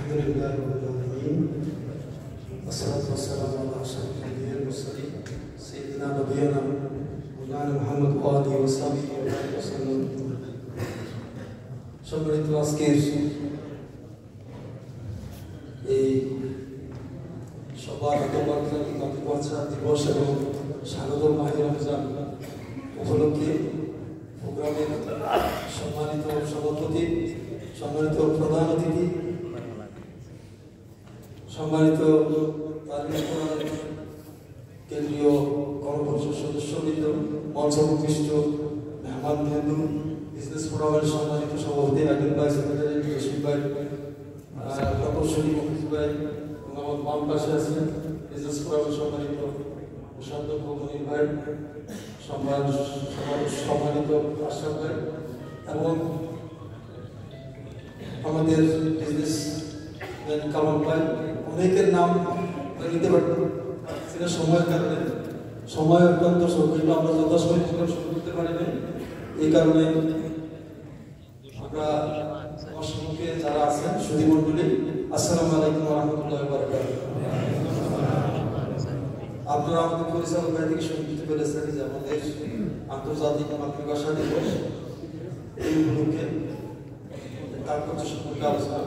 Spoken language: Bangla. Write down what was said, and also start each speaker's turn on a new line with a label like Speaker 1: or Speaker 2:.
Speaker 1: Alhamdulillah Rabbil Alamin. Wassalatu wassalamu ala ashrafil anbiya'i wal mursalin sayyidina nabiyyina Maulana Muhammad wa alihi wa sahbihi wa sallam. সম্মানিত আজকের এই সবার আন্তর্জাতিক মাতৃভাষা দিবস এবং স্বাগত মাহে রমজান উপলক্ষে প্রোগ্রামের সম্মানিত সভাপতি, সম্মানিত প্রধান অতিথি, সম্মানিত কেন্দ্রীয় কর্মপরিষদ সদস্যবৃন্দ, মঞ্চভূমিষ্ঠ মেহমানবৃন্দ, বিজনেস ফোরামের সম্মানিত সভাপতি রাকিব ভাই, সেক্রেটারি রশিদ ভাই, প্রকৌশলী মফিজ ভাই এবং আমার বাম পাশে আছেন বিজনেস ফোরামের সম্মানিত মুসাদ্দক মনির ভাই, সম্মানিত আশরাফ ভাই এবং আমাদের বিজনেস কামাল ভাই। অনেকের নাম নিতে পারছি না সময়ের কারণে, সময় অত্যন্ত সংক্ষিপ্ত, আমরা যথাসময় প্রোগ্রাম শুরু করতে পারিনি। এই কারণে আমরা আমার সম্মুখে যারা আছেন সুধী মণ্ডলী, আসসালামু আলাইকুম ওয়া রাহমাতুল্লাহি ওয়া বারাকাতুহু। আপনারা আমাদের পরিচালক ভাই থেকে শুনতে পেরেছেন যে আমাদের আন্তর্জাতিক মাতৃভাষা দিবস এই উপলক্ষে তাৎপর্য সম্পর্কে আলোচনা